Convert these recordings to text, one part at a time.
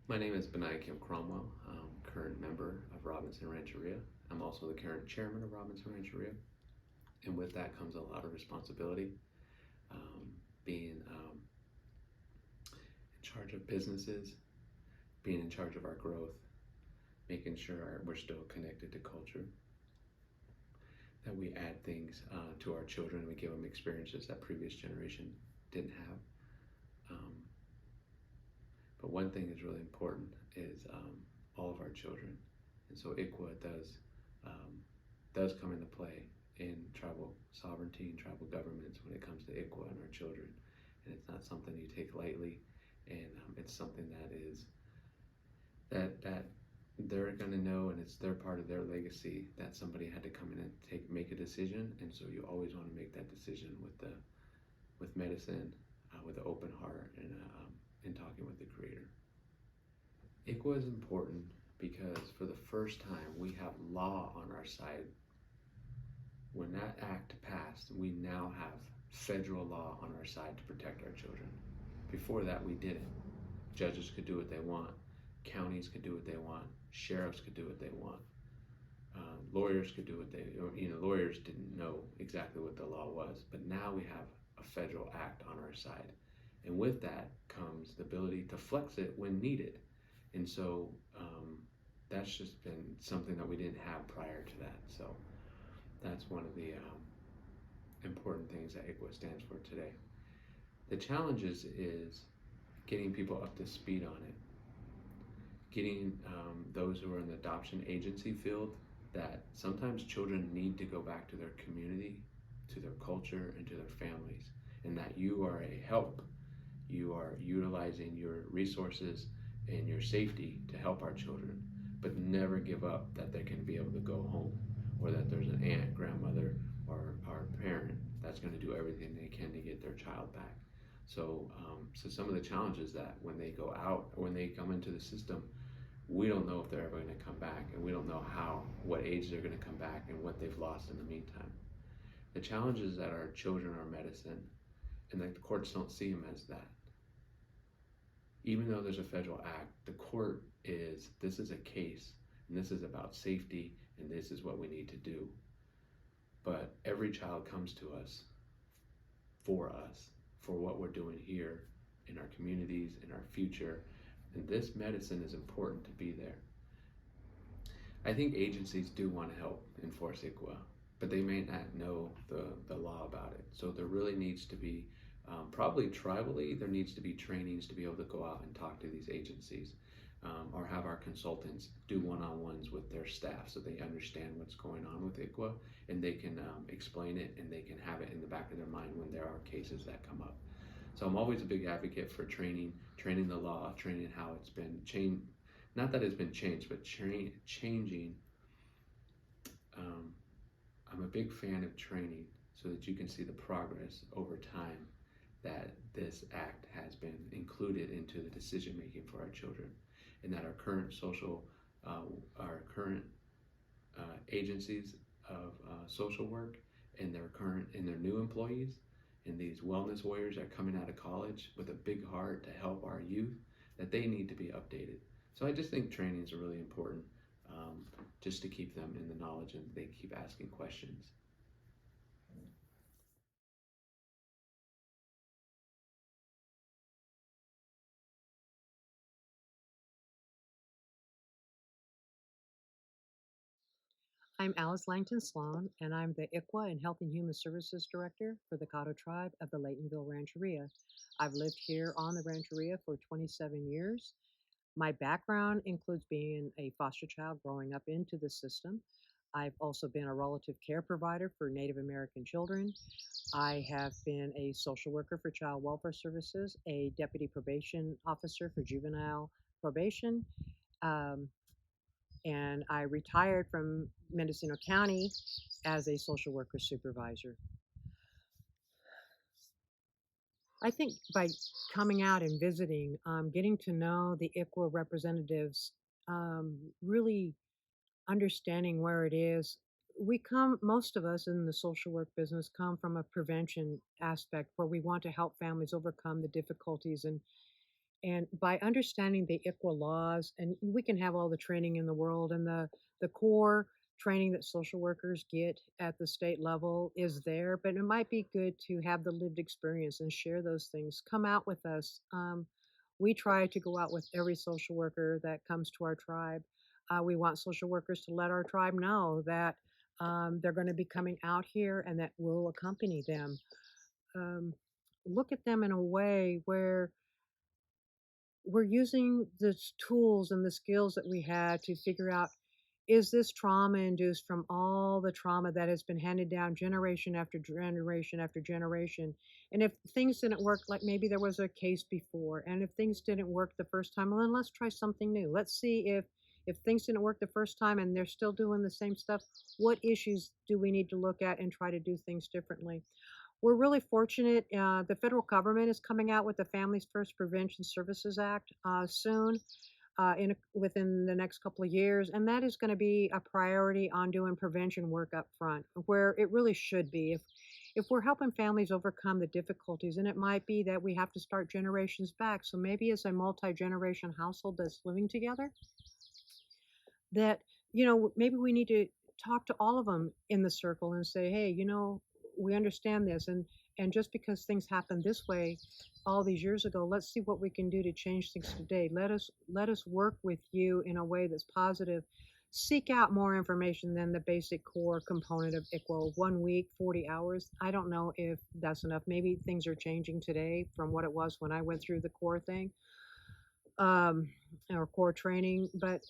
My name is Benai Kim Cromwell. I'm current member of Robinson Rancheria. I'm also the current chairman of Robinson Rancheria, and with that comes a lot of responsibility. Um, being in charge of businesses, being in charge of our growth, making sure we're still connected to culture, that we add things to our children, and we give them experiences that previous generation didn't have. Um, but one thing is really important is all of our children, and so ICWA um, does come into play in tribal sovereignty and tribal governments when it comes to ICWA and our children, and it's not something you take lightly, and it's something that they're going to know, and it's their part of their legacy that somebody had to come in and make a decision, and so you always want to make that decision with medicine, with an open heart, and in talking with the Creator. ICWA is important because for the first time we have law on our side. When that act passed, we now have federal law on our side to protect our children. Before that, we didn't. Judges could do what they want, counties could do what they want, sheriffs could do what they want, lawyers could do what they, or, lawyers didn't know exactly what the law was, but now we have a federal act on our side. And with that comes the ability to flex it when needed. And so that's just been something that we didn't have prior to that. So that's one of the important things that ICWA stands for today. The challenges is getting people up to speed on it, getting those who are in the adoption agency field that sometimes children need to go back to their community, to their culture, and to their families, and that you are a help. You are utilizing your resources and your safety to help our children, but never give up that they can be able to go home, or that there's an aunt, grandmother, or our parent that's going to do everything they can to get their child back. So some of the challenges that when they go out or when they come into the system, we don't know if they're ever going to come back, and we don't know what age they're going to come back, and what they've lost in the meantime. The challenge is that our children are medicine, and that the courts don't see them as that. Even though there's a federal act, the court this is a case, and this is about safety, and this is what we need to do. But every child comes to us, for what we're doing here in our communities, in our future, and this medicine is important to be there. I think agencies do want to help enforce ICWA, but they may not know the law about it. So there really needs to be, probably tribally, there needs to be trainings to be able to go out and talk to these agencies, or have our consultants do one-on-ones with their staff so they understand what's going on with ICWA, and they can explain it, and they can have it in the back of their mind when there are cases that come up. So I'm always a big advocate for training the law, training how it's been changed. Not that it's been changed, but changing. Um, I'm a big fan of training so that you can see the progress over time that this act has been included into the decision making for our children, and that our current agencies of social work, and their new employees, and these wellness warriors that are coming out of college with a big heart to help our youth, that they need to be updated. So I just think trainings are really important, just to keep them in the knowledge and they keep asking questions. I'm Alice Langton Sloan, and I'm the ICWA and Health and Human Services Director for the Caddo Tribe of the Laytonville Rancheria. I've lived here on the Rancheria for 27 years. My background includes being a foster child growing up into the system. I've also been a relative care provider for Native American children. I have been a social worker for child welfare services, a deputy probation officer for juvenile probation, um, and I retired from Mendocino County as a social worker supervisor. I think by coming out and visiting, getting to know the ICWA representatives, really understanding where it is. Most of us in the social work business come from a prevention aspect where we want to help families overcome the difficulties And by understanding the ICWA laws, and we can have all the training in the world, and the core training that social workers get at the state level is there, but it might be good to have the lived experience and share those things. Come out with us. We try to go out with every social worker that comes to our tribe. We want social workers to let our tribe know that they're going to be coming out here and that we'll accompany them. Um, Look at them in a way where we're using the tools and the skills that we had to figure out, is this trauma induced from all the trauma that has been handed down generation after generation after generation? And if things didn't work, like maybe there was a case before, and if things didn't work the first time, well, then let's try something new. Let's see if things didn't work the first time and they're still doing the same stuff, what issues do we need to look at and try to do things differently? We're really fortunate. The federal government is coming out with the Families First Prevention Services Act soon, within the next couple of years, and that is going to be a priority on doing prevention work up front, where it really should be. If we're helping families overcome the difficulties, and it might be that we have to start generations back. So maybe as a multi-generation household that's living together, that maybe we need to talk to all of them in the circle and say, hey, we understand this, and just because things happened this way all these years ago, let's see what we can do to change things today. Let us work with you in a way that's positive. Seek out more information than the basic core component of ICWA. 1 week, 40 hours, I don't know if that's enough. Maybe things are changing today from what it was when I went through the core thing, or core training. But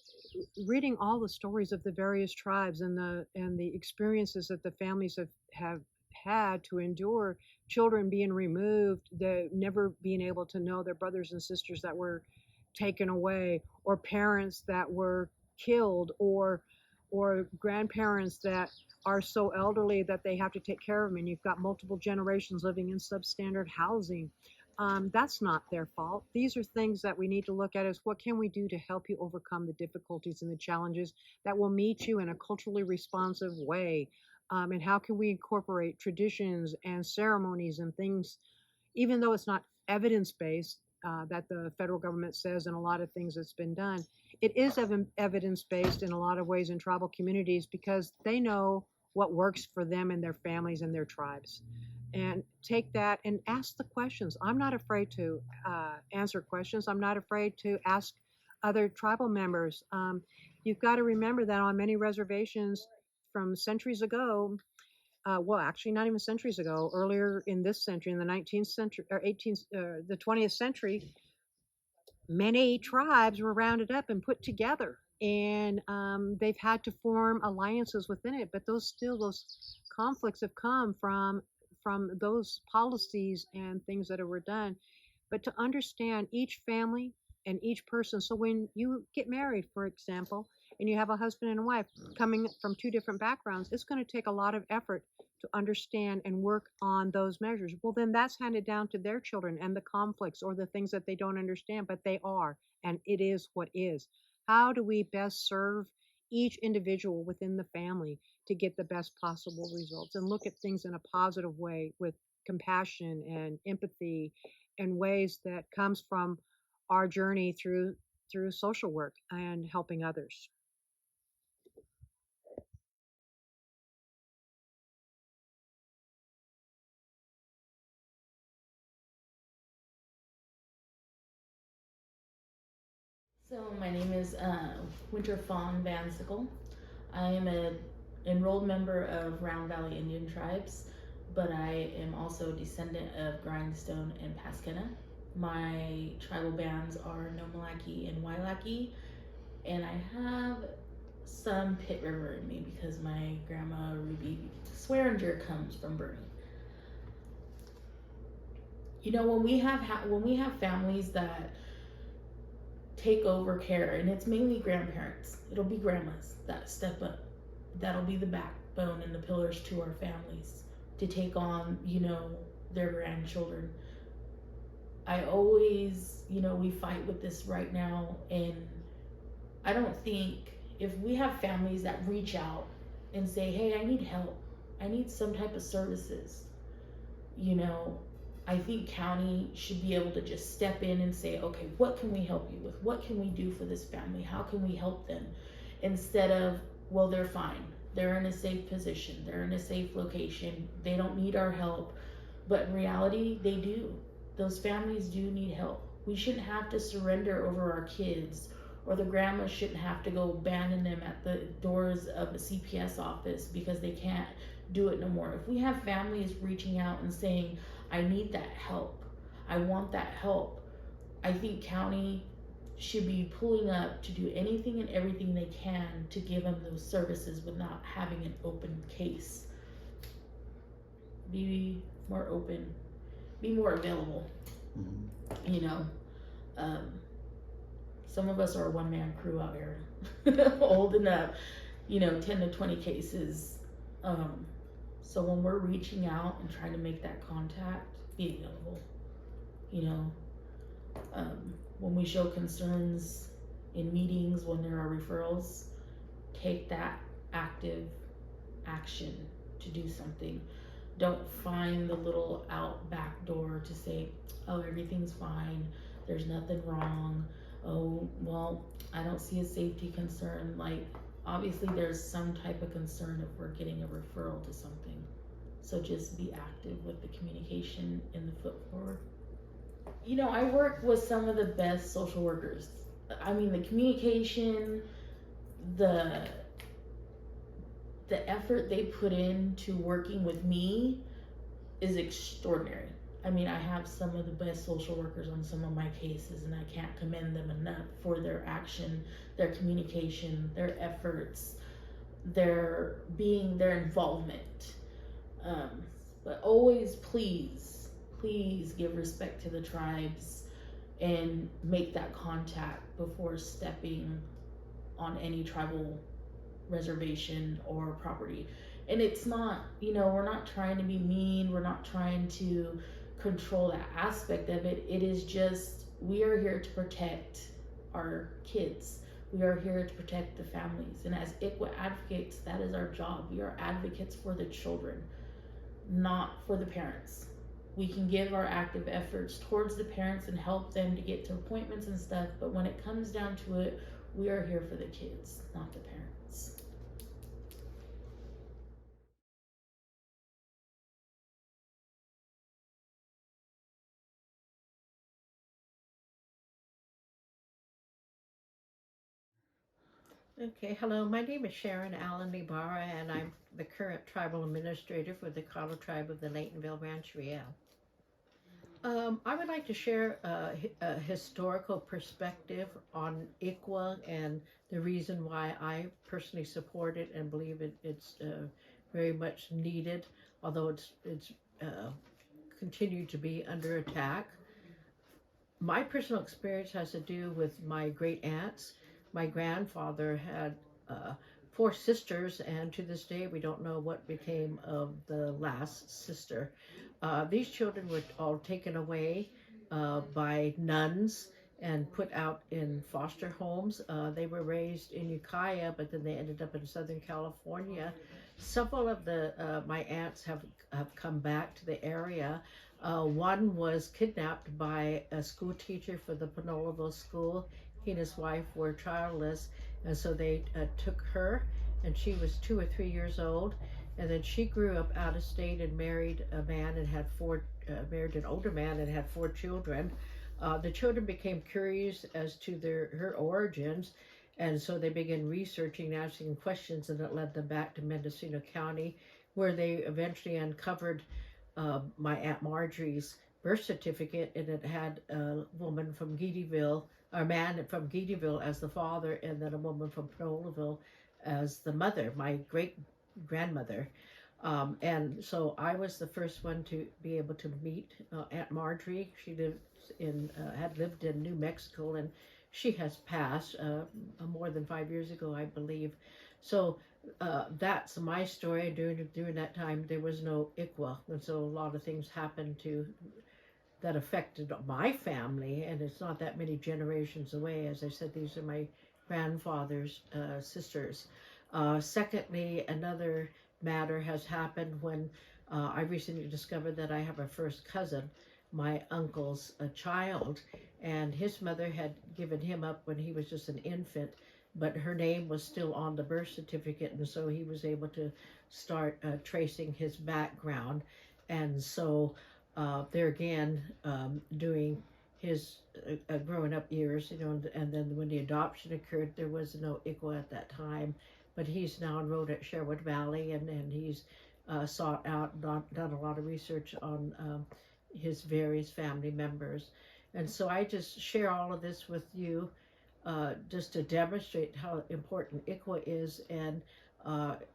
reading all the stories of the various tribes and the experiences that the families have had to endure, children being removed, the never being able to know their brothers and sisters that were taken away, or parents that were killed, or grandparents that are so elderly that they have to take care of them, and you've got multiple generations living in substandard housing. That's not their fault. These are things that we need to look at, is what can we do to help you overcome the difficulties and the challenges that will meet you in a culturally responsive way, and how can we incorporate traditions and ceremonies and things, even though it's not evidence-based, that the federal government says in a lot of things that's been done. It is evidence-based in a lot of ways in tribal communities, because they know what works for them and their families and their tribes. And take that and ask the questions. I'm not afraid to answer questions. I'm not afraid to ask other tribal members. You've got to remember that on many reservations from centuries ago, well, actually, not even centuries ago, earlier in this century, in the 19th century or 18th, the 20th century, many tribes were rounded up and put together, and they've had to form alliances within it. But those conflicts have come from those policies and things that were done. But to understand each family and each person. So when you get married, for example, and you have a husband and a wife coming from two different backgrounds, it's going to take a lot of effort to understand and work on those measures. Well, then that's handed down to their children, and the conflicts or the things that they don't understand, but they are, and it is what is. How do we best serve each individual within the family to get the best possible results, and look at things in a positive way with compassion and empathy, and ways that comes from our journey through social work and helping others. So my name is Winter Fawn Van Sickle. I am an enrolled member of Round Valley Indian Tribes, but I am also a descendant of Grindstone and Pasquena. My tribal bands are Nomalaki and Wailaki, and I have some Pit River in me because my grandma Ruby Swearinger comes from Bernie. You know, when we have families that take over care, and it's mainly grandparents, it'll be grandmas that step up, that'll be the backbone and the pillars to our families to take on, their grandchildren. I always, we fight with this right now, and I don't think, if we have families that reach out and say, hey, I need help, I need some type of services, you know I think county should be able to just step in and say, okay, what can we help you with? What can we do for this family? How can we help them? Instead of, well, they're fine. They're in a safe position. They're in a safe location. They don't need our help. But in reality, they do. Those families do need help. We shouldn't have to surrender over our kids, or the grandma shouldn't have to go abandon them at the doors of a CPS office because they can't do it no more. If we have families reaching out and saying, I need that help, I want that help, I think county should be pulling up to do anything and everything they can to give them those services without having an open case. Be more open, be more available. You know, some of us are a one-man crew out here, holding up, 10 to 20 cases. So when we're reaching out and trying to make that contact, be available. When we show concerns in meetings, when there are referrals, take that active action to do something. Don't find the little out back door to say, oh, everything's fine, there's nothing wrong, oh, well, I don't see a safety concern. Like, obviously there's some type of concern if we're getting a referral to something. So just be active with the communication and the foot forward. I work with some of the best social workers. I mean, the communication, the effort they put into working with me is extraordinary. I mean, I have some of the best social workers on some of my cases, and I can't commend them enough for their action, their communication, their efforts, their involvement. But always, please give respect to the tribes and make that contact before stepping on any tribal reservation or property. And it's not, we're not trying to be mean, we're not trying to control that aspect of it. It is just, we are here to protect our kids. We are here to protect the families. And as ICWA advocates, that is our job. We are advocates for the children, not for the parents. We can give our active efforts towards the parents and help them to get to appointments and stuff, but when it comes down to it, we are here for the kids, not the parents. Okay, hello, my name is Sharon Allen Ibarra, and I'm the current tribal administrator for the Caddo tribe of the Laytonville Rancheria. I would like to share a historical perspective on ICWA and the reason why I personally support it and believe it's very much needed, although it's continued to be under attack. My personal experience has to do with my great aunts. My grandfather had 4 sisters, and to this day we don't know what became of the last sister. These children were all taken away by nuns and put out in foster homes. They were raised in Ukiah, but then they ended up in Southern California. Several of my aunts have come back to the area. One was kidnapped by a school teacher for the Panolaville school. He and his wife were childless, and so they took her, and she was 2 or 3 years old. And then she grew up out of state and married a man and had married an older man and had 4 children. The children became curious as to her origins, and so they began researching and asking questions, and it led them back to Mendocino County, where they eventually uncovered my Aunt Marjorie's birth certificate, and it had a woman from Geedyville, a man from Geedyville as the father, and then a woman from Panolaville as the mother, my great-grandmother. And so I was the first one to be able to meet Aunt Marjorie. She had lived in New Mexico, and she has passed more than 5 years ago, I believe. So that's my story. During that time, there was no ICWA, and so a lot of things happened that affected my family, and it's not that many generations away. As I said, these are my grandfather's sisters. Secondly, another matter has happened when I recently discovered that I have a first cousin my uncle's child, and his mother had given him up when he was just an infant, but her name was still on the birth certificate, and so he was able to start tracing his background. And so there again, doing his growing up years, and then when the adoption occurred, there was no ICWA at that time, but he's now enrolled at Sherwood Valley, and he's sought out, done a lot of research on his various family members. And so I just share all of this with you just to demonstrate how important ICWA is. And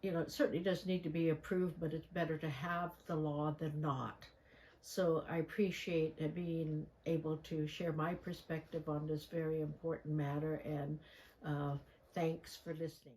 it certainly does need to be approved, but it's better to have the law than not. So I appreciate being able to share my perspective on this very important matter, and thanks for listening.